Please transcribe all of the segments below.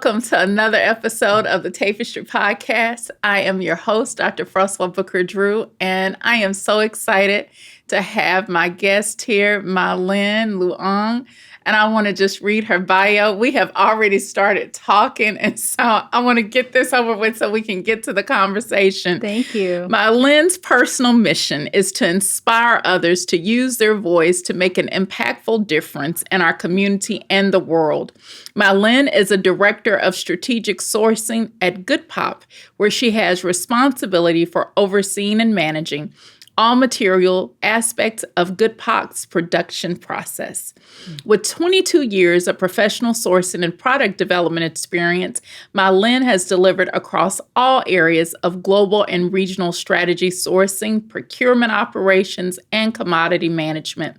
welcome to another episode of the Tapestry podcast. I am your host, Dr. Froswá Drew, and I am so excited to have my guest here, Mylinh Luong. And I want to just read her bio. We have already started talking, and so I want to get this over with so we can get to the conversation. Thank you. Mylin's personal mission is to inspire others to use their voice to make an impactful difference in our community and the world. Mylinh is a director of strategic sourcing at GoodPop, where she has responsibility for overseeing and managing all material aspects of GoodPop's production process. With 22 years of professional sourcing and product development experience, Mylinh has delivered across all areas of global and regional strategy sourcing, procurement operations, and commodity management.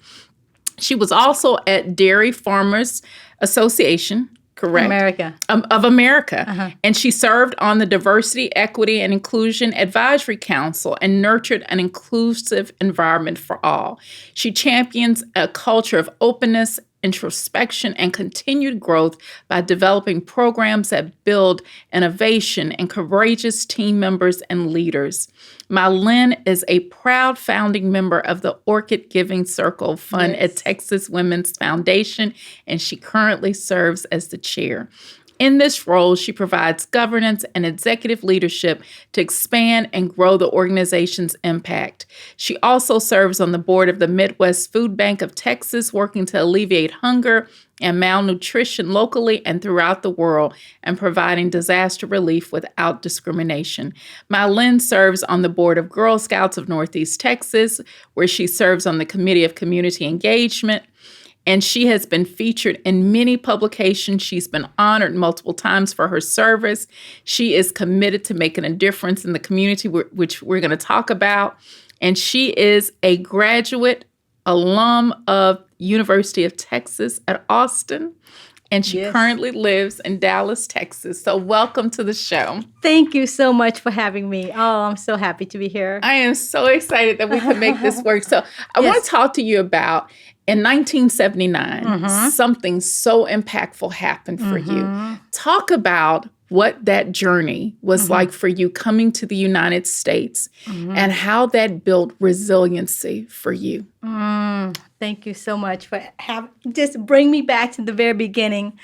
She was also at Dairy Farmers Association, correct? Of America. And she served on the Diversity, Equity, and Inclusion Advisory Council and nurtured an inclusive environment for all. She champions a culture of openness, introspection, and continued growth by developing programs that build innovation and courageous team members and leaders. Mylinh is a proud founding member of the Orchid Giving Circle Fund at Texas Women's Foundation, and she currently serves as the chair. In this role, she provides governance and executive leadership to expand and grow the organization's impact. She also serves on the board of the Midwest Food Bank of Texas, working to alleviate hunger and malnutrition locally and throughout the world, and providing disaster relief without discrimination. Mylinh serves on the board of Girl Scouts of Northeast Texas, where she serves on the Committee of Community Engagement. And she has been featured in many publications. She's been honored multiple times for her service. She is committed to making a difference in the community, which we're going to talk about. And she is a graduate alum of University of Texas at Austin. And she currently lives in Dallas, Texas. So welcome to the show. Thank you so much for having me. Oh, I'm so happy to be here. I am so excited that we can make this work. So I want to talk to you about, in 1979, something so impactful happened for you. Talk about what that journey was like for you coming to the United States and how that built resiliency for you. Thank you so much for just bring me back to the very beginning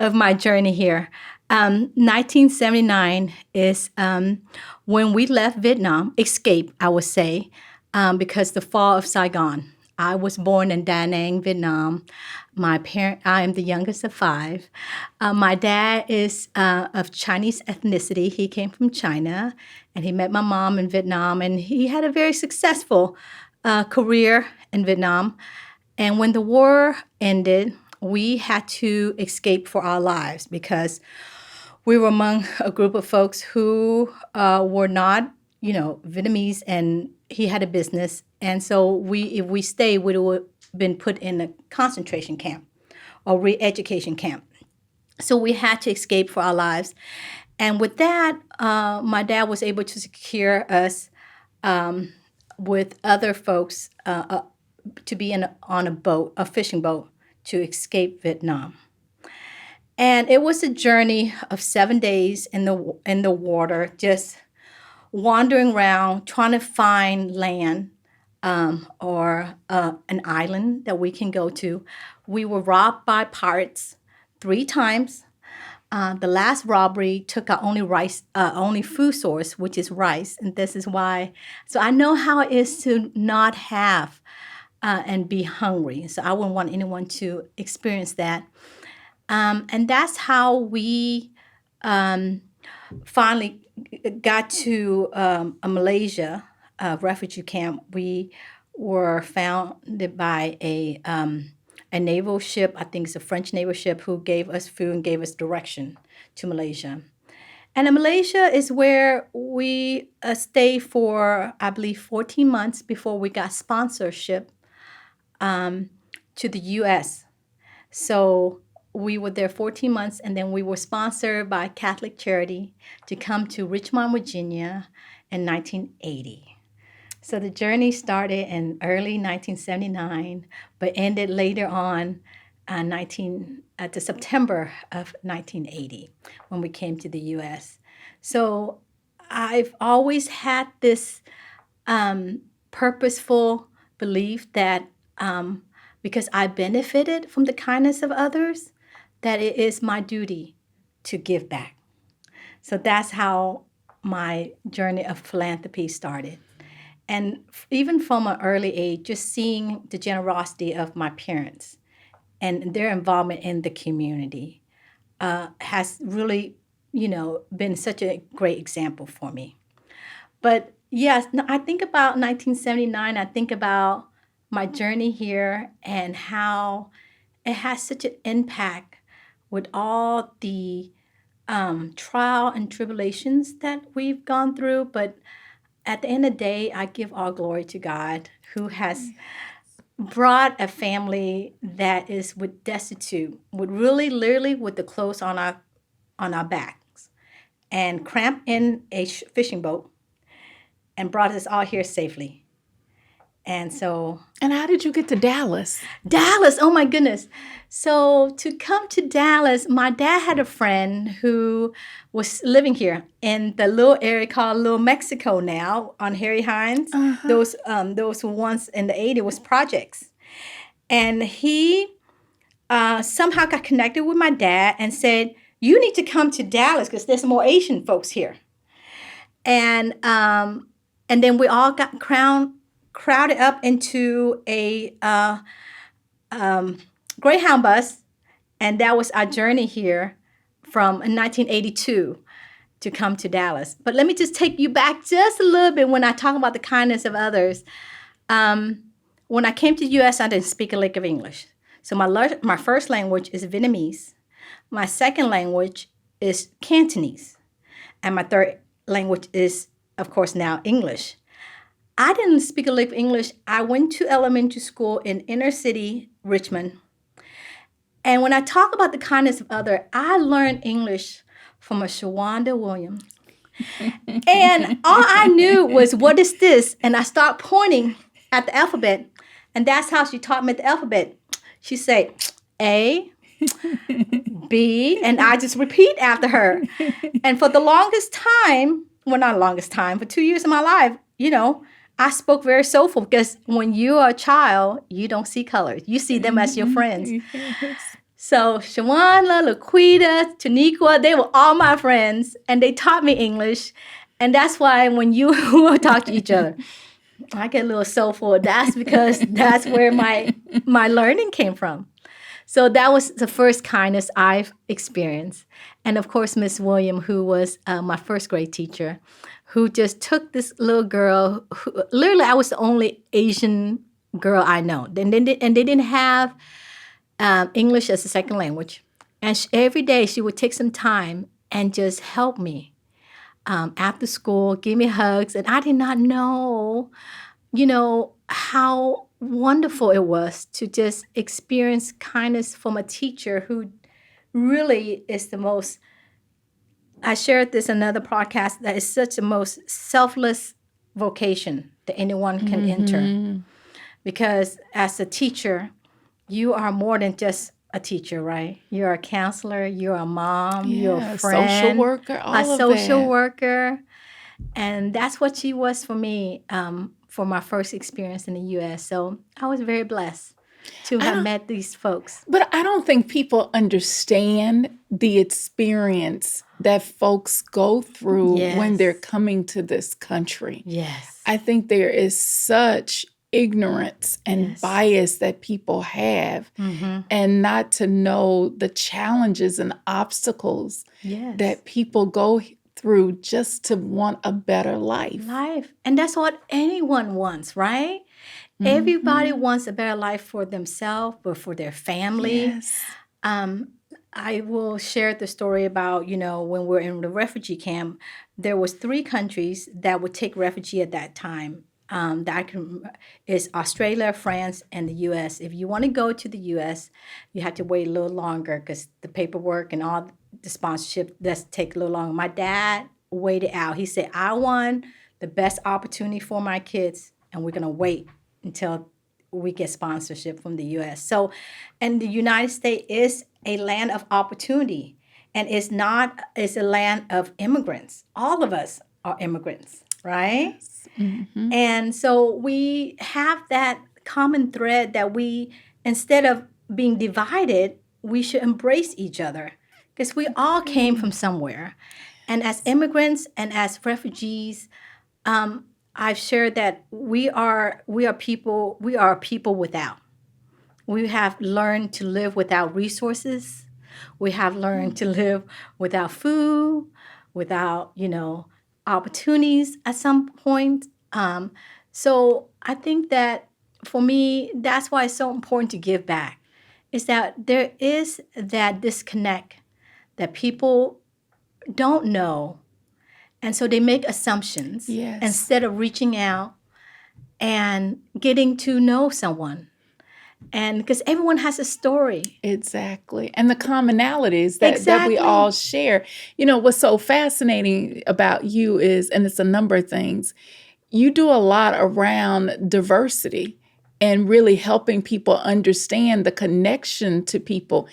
of my journey here. 1979 is when we left Vietnam, escape, I would say, because the fall of Saigon. I was born in Da Nang, Vietnam. I am the youngest of five. My dad is of Chinese ethnicity. He came from China, and he met my mom in Vietnam, and he had a very successful career in Vietnam. And when the war ended, we had to escape for our lives because we were among a group of folks who were not, Vietnamese, and he had a business. And so if we stayed, we would have been put in a concentration camp or re-education camp. So we had to escape for our lives. And with that, my dad was able to secure us with other folks to be on a boat, a fishing boat, to escape Vietnam. And it was a journey of 7 days in the water, just wandering around, trying to find land or an island that we can go to. We were robbed by pirates 3 times. The last robbery took our only food source, which is rice, and this is why. So I know how it is to not have and be hungry. So I wouldn't want anyone to experience that. And that's how we finally got to Malaysia refugee camp. We were founded by a naval ship, I think it's a French naval ship, who gave us food and gave us direction to Malaysia. And in Malaysia is where we stayed for, I believe, 14 months before we got sponsorship to the U.S. So we were there 14 months, and then we were sponsored by Catholic Charity to come to Richmond, Virginia in 1980. So the journey started in early 1979, but ended later on to September of 1980 when we came to the U.S. So I've always had this purposeful belief that because I benefited from the kindness of others, that it is my duty to give back. So that's how my journey of philanthropy started. And even from an early age, just seeing the generosity of my parents and their involvement in the community has really, been such a great example for me. But yes, no, I think about 1979. I think about my journey here and how it has such an impact with all the trial and tribulations that we've gone through. But at the end of the day, I give all glory to God who has brought a family that is with destitute, with really literally with the clothes on our backs, and cramped in a fishing boat, and brought us all here safely. And so, And how did you get to Dallas? Dallas, oh my goodness. So to come to Dallas, my dad had a friend who was living here in the little area called Little Mexico now on Harry Hines. Those who once in the 80s was projects. And he somehow got connected with my dad and said, you need to come to Dallas because there's more Asian folks here. And then we all got crowded up into a Greyhound bus, and that was our journey here from 1982 to come to Dallas. But let me just take you back just a little bit when I talk about the kindness of others. When I came to the U.S., I didn't speak a lick of English. So my first language is Vietnamese. My second language is Cantonese. And my third language is, of course, now English. I didn't speak a lick of English. I went to elementary school in inner city Richmond. And when I talk about the kindness of others, I learned English from a Shawanda Williams. And all I knew was, what is this? And I start pointing at the alphabet. And that's how she taught me the alphabet. She said, A, B, and I just repeat after her. And for the longest time, well, not longest time, for 2 years of my life, I spoke very soulful because when you are a child, you don't see colors. You see them as your friends. Yes. So Shawana, Laquita, Taniqua, they were all my friends, and they taught me English. And that's why when you talk to each other, I get a little soulful. That's because that's where my learning came from. So that was the first kindness I've experienced. And of course, Miss William, who was my first grade teacher, who just took this little girl, who, literally I was the only Asian girl I know. And they didn't have English as a second language. And every day she would take some time and just help me after school, give me hugs. And I did not know, how wonderful it was to just experience kindness from a teacher who really is the most, I shared this in another podcast, that is such a most selfless vocation that anyone can enter. Because as a teacher, you are more than just a teacher, right? You're a counselor, you're a mom, you're a friend, social worker, a social worker. And that's what she was for me for my first experience in the U.S. So I was very blessed to have met these folks. But I don't think people understand the experience that folks go through when they're coming to this country. Yes. I think there is such ignorance and bias that people have, and not to know the challenges and obstacles that people go through just to want a better life. And that's what anyone wants, right? Everybody wants a better life for themselves or for their family. Yes. I will share the story about, when we're in the refugee camp, there was 3 countries that would take refugee at that time. Is Australia, France, and the U.S. If you want to go to the U.S., you have to wait a little longer because the paperwork and all the sponsorship does take a little longer. My dad waited out. He said, I want the best opportunity for my kids, and we're going to wait until we get sponsorship from the U.S. So, and the United States is a land of opportunity, and it's a land of immigrants. All of us are immigrants, right? Mm-hmm. And so we have that common thread that instead of being divided, we should embrace each other because we all came from somewhere. And as immigrants and as refugees, I've shared that we are people without. We have learned to live without resources. We have learned to live without food, without, opportunities at some point. So I think that for me, that's why it's so important to give back, is that there is that disconnect that people don't know. And so they make assumptions Yes. instead of reaching out and getting to know someone. And because everyone has a story. Exactly. And the commonalities that we Exactly. all share. What's so fascinating about you is, and it's a number of things, you do a lot around diversity and really helping people understand the connection to people.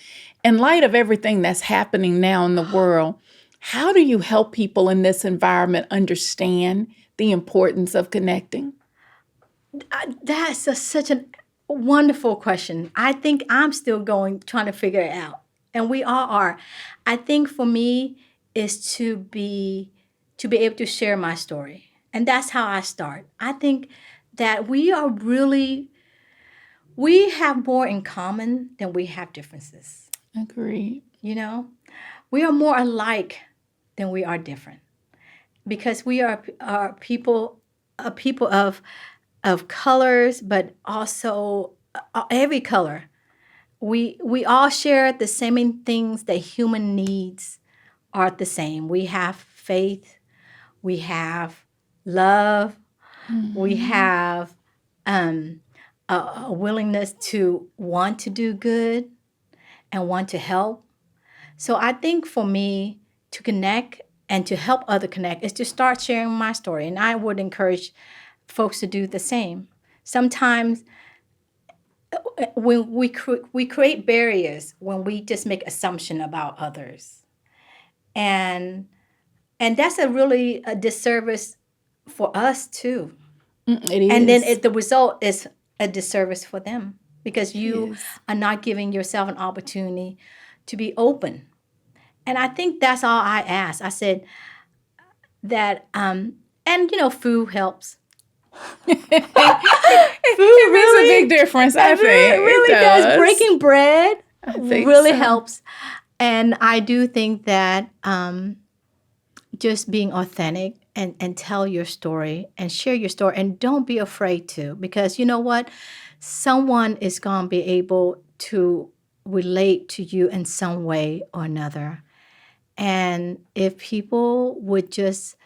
In light of everything that's happening now in the world, how do you help people in this environment understand the importance of connecting? That's such a wonderful question. I think I'm still trying to figure it out. And we all are. I think for me is to be able to share my story. And that's how I start. I think that we have more in common than we have differences. Agreed. We are more alike than we are different, because we are people of colors, but also every color. We all share the same things that human needs are the same. We have faith, we have love, we have a willingness to want to do good and want to help. So I think for me to connect and to help other connect is to start sharing my story. And I would encourage folks to do the same. Sometimes when we create barriers when we just make assumption about others. And that's really a disservice for us too. It is. And then the result is a disservice for them, because you Yes. are not giving yourself an opportunity to be open. And I think that's all I asked. I said that, and food helps. It makes a big difference, I think. It really does. Breaking bread I think really so. helps. And I do think that just being authentic and tell your story and share your story, and don't be afraid to, because you know what? Someone is going to be able to relate to you in some way or another. And if people would just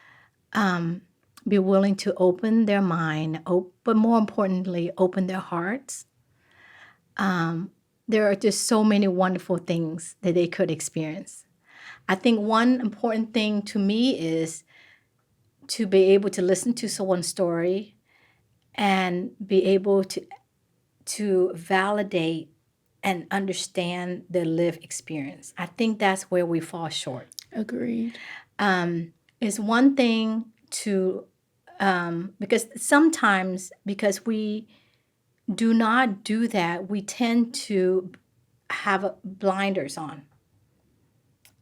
be willing to open their mind, but more importantly, open their hearts, there are just so many wonderful things that they could experience. I think one important thing to me is to be able to listen to someone's story and be able to validate and understand their lived experience. I think that's where we fall short. Agreed. It's one thing to, because sometimes, because we do not do that, we tend to have blinders on.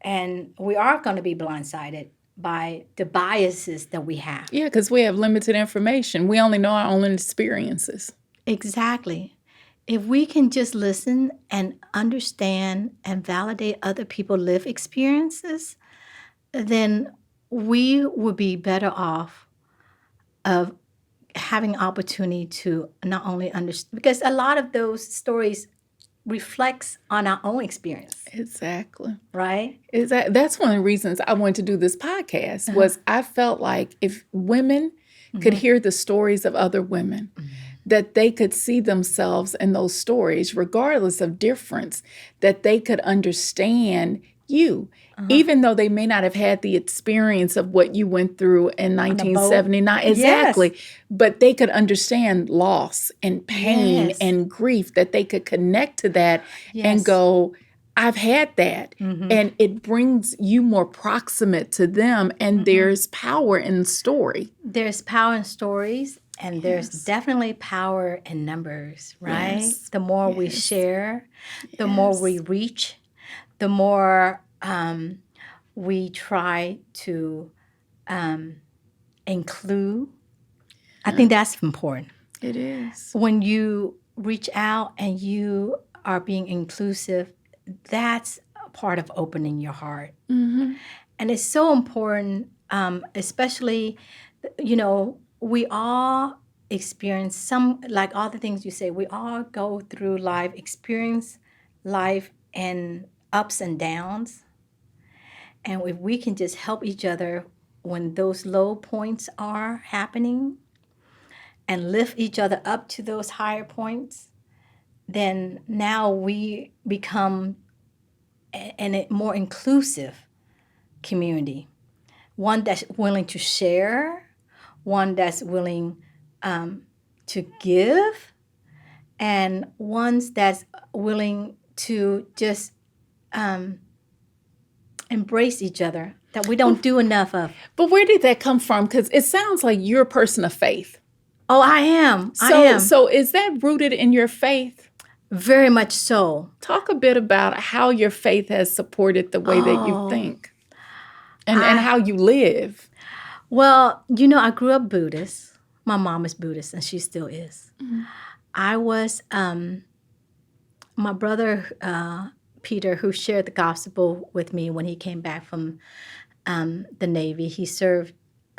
And we are going to be blindsided by the biases that we have. Yeah, because we have limited information. We only know our own experiences. Exactly. If we can just listen and understand and validate other people's lived experiences, then we would be better off of having opportunity to not only understand, because a lot of those stories reflects on our own experience, Exactly. right? That's one of the reasons I wanted to do this podcast, was I felt like if women could hear the stories of other women, that they could see themselves in those stories, regardless of difference, that they could understand you, even though they may not have had the experience of what you went through in 1979. Exactly. Yes. But they could understand loss and pain Yes. and grief, that they could connect to that and Yes. go, I've had that. And it brings you more proximate to them. And there's power in the story. There's power in stories, and there's Yes. definitely power in numbers, right? Yes. The more we Yes. share, the more we reach, the more we try to include. I think that's important. It is. When you reach out and you are being inclusive, that's a part of opening your heart. And it's so important, especially, we all experience some, like all the things you say, we all go through life, experience life and ups and downs. And if we can just help each other when those low points are happening and lift each other up to those higher points, then now we become a more inclusive community. One that's willing to share, one that's willing to give, and ones that's willing to just embrace each other, that we don't do enough of. But where did that come from? Because it sounds like you're a person of faith. Oh, I am. So is that rooted in your faith? Very much so. Talk a bit about how your faith has supported the way that you think and how you live. Well, I grew up Buddhist. My mom is Buddhist, and she still is. I was, my brother, Peter, who shared the gospel with me when he came back from the Navy. He served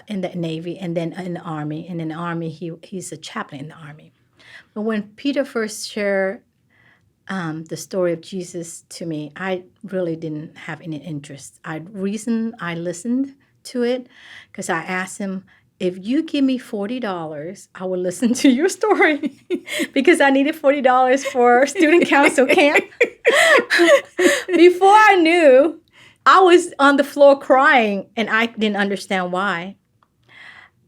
in the Navy and then in the Army. And in the Army, he's a chaplain in the Army. But when Peter first shared the story of Jesus to me, I really didn't have any interest. I listened to it because I asked him, if you give me $40, I will listen to your story because I needed $40 for student council camp. Before I knew, I was on the floor crying, and I didn't understand why.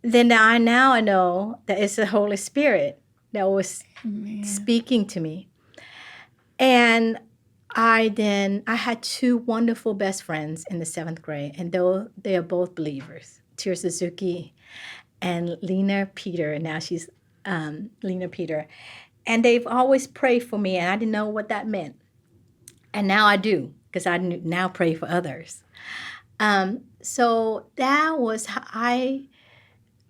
Then I know that it's the Holy Spirit that was speaking to me. And I had two wonderful best friends in the 7th grade, and they are both believers, Tia Suzuki and Lena Peter, and now she's Lena Peter. And they've always prayed for me, and I didn't know what that meant. And now I do, because I now pray for others. So that was how I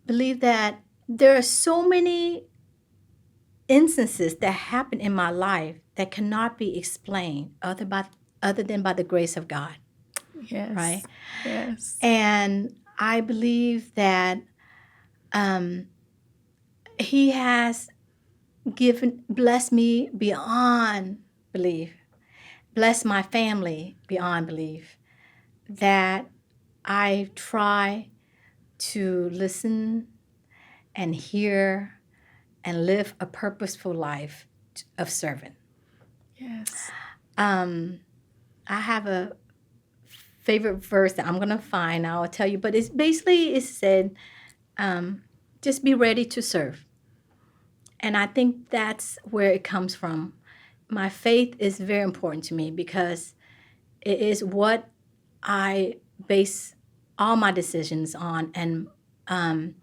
believe that there are so many instances that happen in my life that cannot be explained other than by the grace of God. Yes. Right? Yes. And I believe that He has blessed me beyond belief, blessed my family beyond belief, that I try to listen and hear and live a purposeful life of servant. Yes. I have a favorite verse that I'm going to find. I'll tell you. But it said, just be ready to serve. And I think that's where it comes from. My faith is very important to me because it is what I base all my decisions on. And at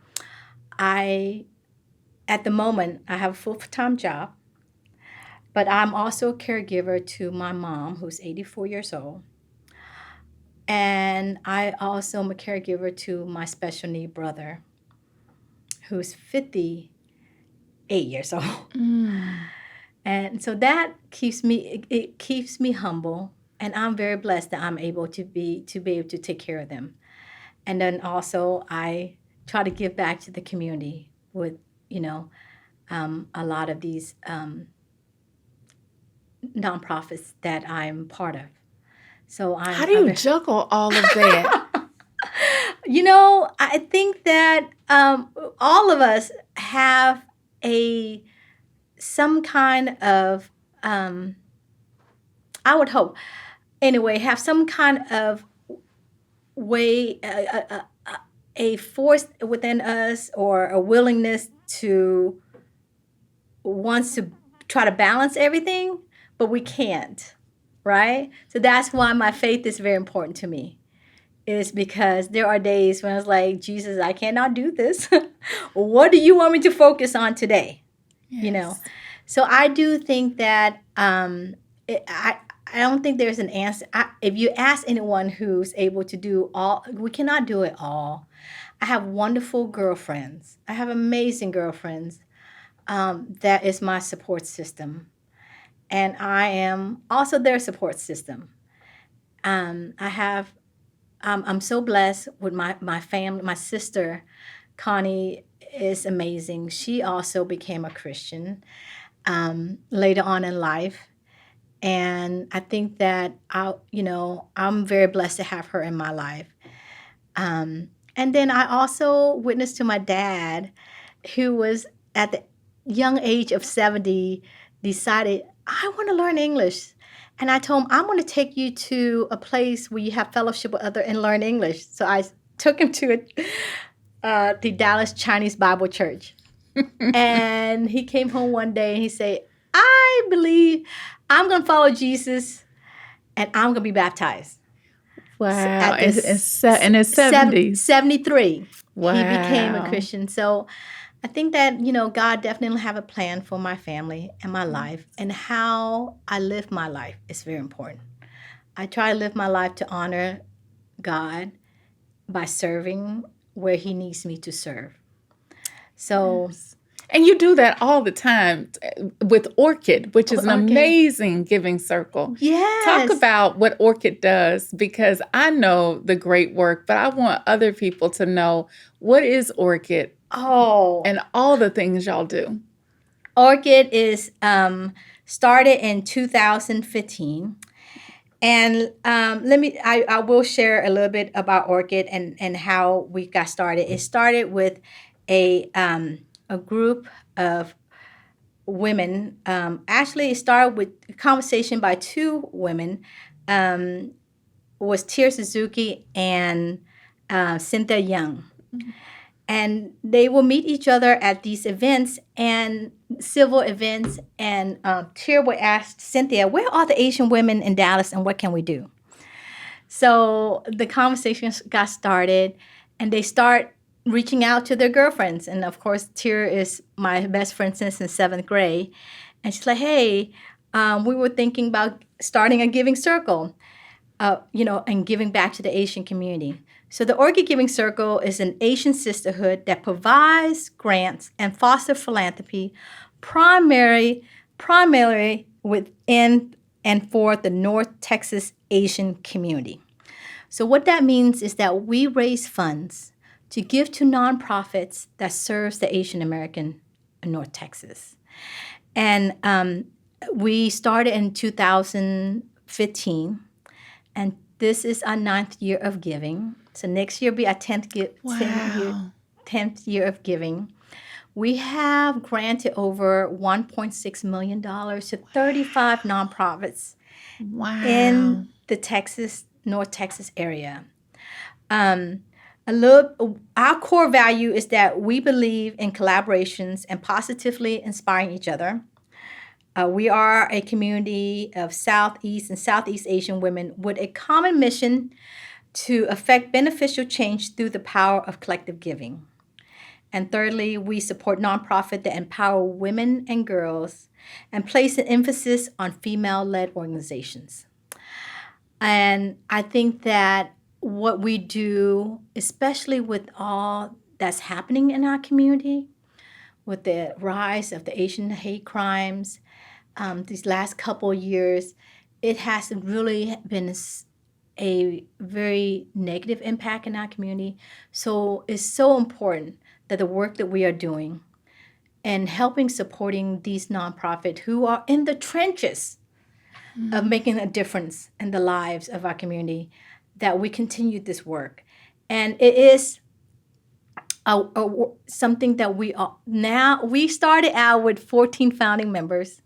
the moment, I have a full-time job, but I'm also a caregiver to my mom, who's 84 years old. And I also am a caregiver to my special need brother, who's 58 years old. And so that keeps me humble, and I'm very blessed that I'm able to be able to take care of them. And then also I try to give back to the community with, a lot of these nonprofits that I'm part of. So how do you juggle all of that? I think that all of us have some kind of, I would hope, anyway, have some kind of way, a force within us or a willingness to wants to try to balance everything, but we can't, right? So that's why my faith is very important to me. Is because there are days when I was like, Jesus, I cannot do this. What do you want me to focus on today? You know, Yes. so I do think that I don't think there's an answer. If you ask anyone who's able to do all, we cannot do it all. I have wonderful girlfriends. I have amazing girlfriends. That is my support system, and I am also their support system. I have. I'm so blessed with my family. My sister, Connie, is amazing. She also became a Christian later on in life. And I think that I'm very blessed to have her in my life. And then I also witnessed to my dad, who was at the young age of 70, decided, I want to learn English. And I told him, I'm going to take you to a place where you have fellowship with others and learn English. So I took him to the Dallas Chinese Bible Church. And he came home one day and he said, I believe I'm going to follow Jesus and I'm going to be baptized. Wow. At In this in his 70s. 73, Wow. he became a Christian. So I think that, God definitely have a plan for my family and my life, and how I live my life is very important. I try to live my life to honor God by serving where he needs me to serve. So And you do that all the time with Orchid, which is an Orchid. amazing giving circle. yes. Talk about what Orchid does, because I know the great work, but I want other people to know, what is Orchid and all the things y'all do. Orchid is started in 2015. And I will share a little bit about Orchid and how we got started. It started with a group of women. Actually, it started with a conversation by two women. Was Tia Suzuki and Cynthia Young. And they will meet each other at these events and civil events. And Tia would ask Cynthia, where are the Asian women in Dallas and what can we do? So the conversation got started and they start reaching out to their girlfriends. And of course, Tia is my best friend since in 7th grade. And she's like, hey, we were thinking about starting a giving circle, and giving back to the Asian community. So the Orchid Giving Circle is an Asian sisterhood that provides grants and foster philanthropy primarily within and for the North Texas Asian community. So what that means is that we raise funds to give to nonprofits that serves the Asian American in North Texas. And we started in 2015, and this is our 9th year of giving. So next year will be our 10th year of giving. We have granted over $1.6 million to 35 nonprofits in the North Texas area. Our core value is that we believe in collaborations and positively inspiring each other. We are a community of Southeast and Southeast Asian women with a common mission to affect beneficial change through the power of collective giving. And thirdly, we support nonprofits that empower women and girls and place an emphasis on female-led organizations. And I think that what we do, especially with all that's happening in our community, with the rise of the Asian hate crimes, these last couple of years, it has really been a very negative impact in our community. So it's so important that the work that we are doing and supporting these nonprofits who are in the trenches of making a difference in the lives of our community, that we continue this work. And it is something that we started out with 14 founding members,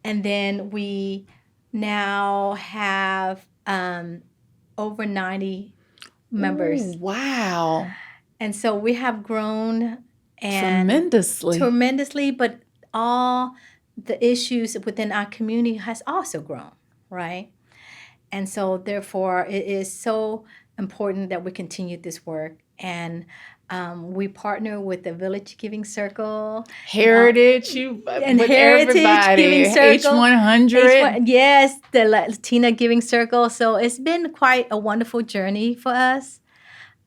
and then we now have over 90 members. Ooh, wow. And so we have grown and Tremendously. tremendously, but all the issues within our community has also grown, right? And so therefore it is so important that we continue this work. And we partner with the Village Giving Circle. Heritage, And with Heritage everybody. Giving Circle. H100. Yes, the Latina Giving Circle. So it's been quite a wonderful journey for us.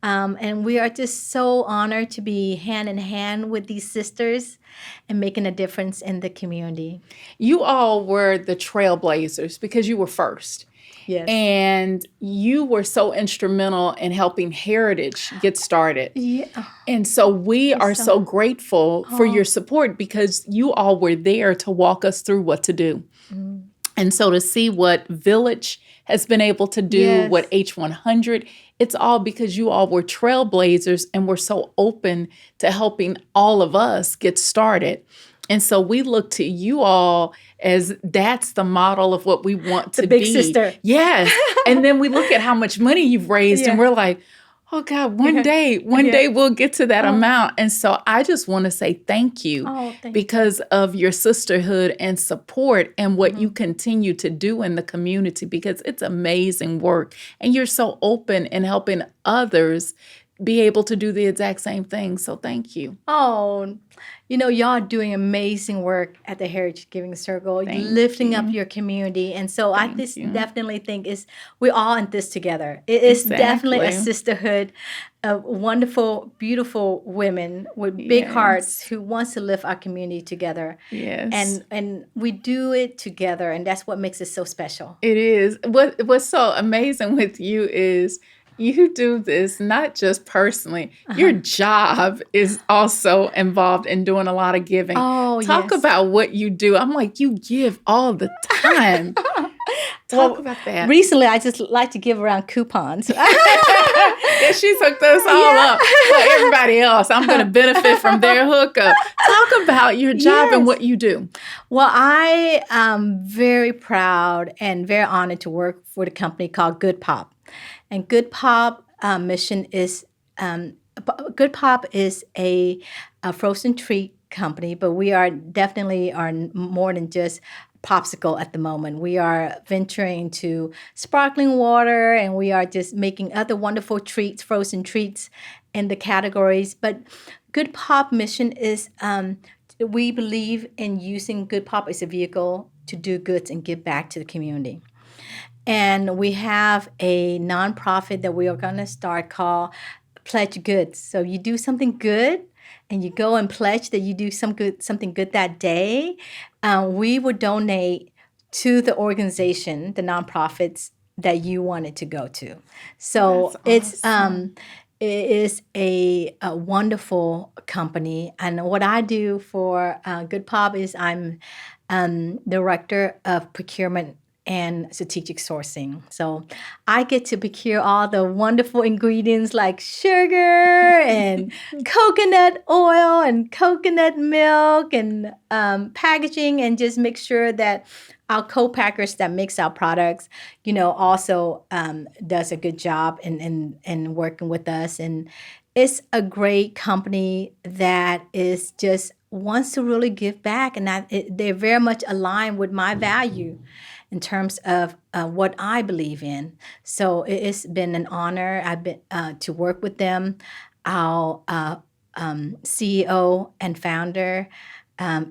And we are just so honored to be hand in hand with these sisters and making a difference in the community. You all were the trailblazers because you were first. Yes. And you were so instrumental in helping Heritage get started. Yeah. And so we are so grateful for your support because you all were there to walk us through what to do. Mm. And so to see what Village has been able to do, what H100, it's all because you all were trailblazers and were so open to helping all of us get started. And so we look to you all as that's the model of what we want to be. The big sister. Yes. And then we look at how much money you've raised and we're like, oh God, one day we'll get to that amount. And so I just want to say thank you because of your sisterhood and support and what you continue to do in the community, because it's amazing work. And you're so open in helping others be able to do the exact same thing. So thank you. Oh, y'all are doing amazing work at the Heritage Giving Circle, lifting up your community. And so I just definitely think we're all in this together. It is definitely a sisterhood of wonderful, beautiful women with big hearts who wants to lift our community together. Yes. And we do it together, and that's what makes it so special. It is. What's so amazing with you is you do this not just personally. Your job is also involved in doing a lot of giving. Talk about what you do. I'm like, you give all the time. Talk about that. Recently, I just like to give around coupons. Yeah, she's hooked us all up. Like everybody else, I'm going to benefit from their hookup. Talk about your job and what you do. Well, I am very proud and very honored to work for the company called GoodPop. And GoodPop mission is GoodPop is a frozen treat company, but we are definitely more than just popsicle at the moment. We are venturing to sparkling water, and we are just making other wonderful treats, frozen treats in the categories. But GoodPop mission is we believe in using GoodPop as a vehicle to do goods and give back to the community. And we have a nonprofit that we are going to start called Pledge Goods. So you do something good and you go and pledge that you do something good that day. We would donate to the organization, the nonprofits that you wanted to go to. So it's it is a wonderful company. And what I do for GoodPop is I'm director of procurement and strategic sourcing. So I get to procure all the wonderful ingredients like sugar and coconut oil and coconut milk and packaging, and just make sure that our co-packers that makes our products, also does a good job in working with us. And it's a great company that is just wants to really give back, and they're very much aligned with my value in terms of what I believe in. So it's been an honor. I've been to work with them. Our CEO and founder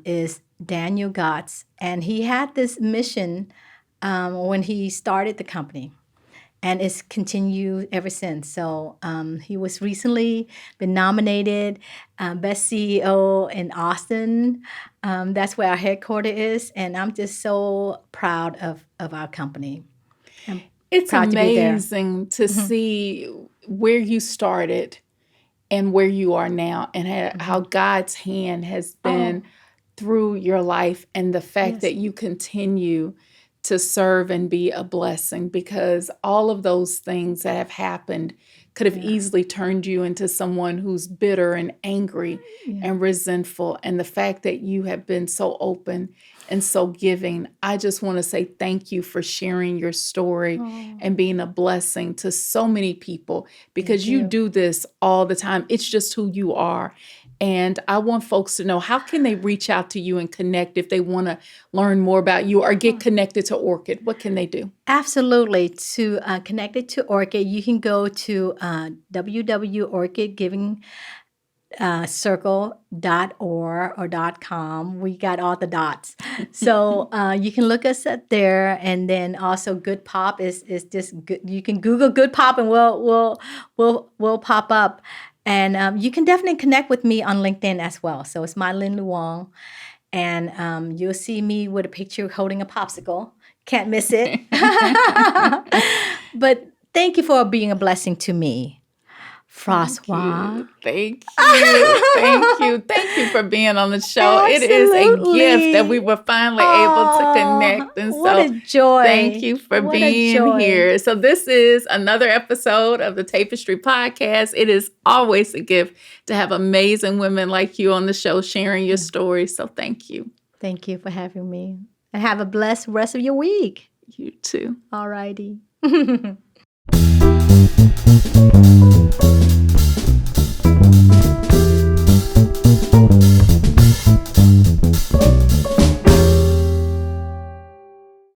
is Daniel Gotts, and he had this mission when he started the company, and it's continued ever since. So he was recently been nominated Best CEO in Austin. That's where our headquarters is, and I'm just so proud of our company. It's amazing to see where you started and where you are now, and how God's hand has been through your life, and the fact that you continue to serve and be a blessing, because all of those things that have happened could have easily turned you into someone who's bitter and angry and resentful. And the fact that you have been so open and so giving. I just want to say thank you for sharing your story and being a blessing to so many people, because you do this all the time. It's just who you are. And I want folks to know, how can they reach out to you and connect if they want to learn more about you or get connected to Orchid? What can they do? Absolutely. To connect it to Orchid, you can go to www.orchidgiving.org or .com. We got all the dots. So you can look us up there, and then also GoodPop is just good. You can Google GoodPop and we'll pop up. And you can definitely connect with me on LinkedIn as well. So it's Mylinh Luong, and you'll see me with a picture holding a popsicle. Can't miss it. But thank you for being a blessing to me, Froswá. Thank you. Thank you for being on the show. Absolutely. It is a gift that we were finally able to connect. And what a joy. Thank you for being here. So this is another episode of the Tapestry podcast. It is always a gift to have amazing women like you on the show sharing your story. So thank you. Thank you for having me. And have a blessed rest of your week. You too. All righty.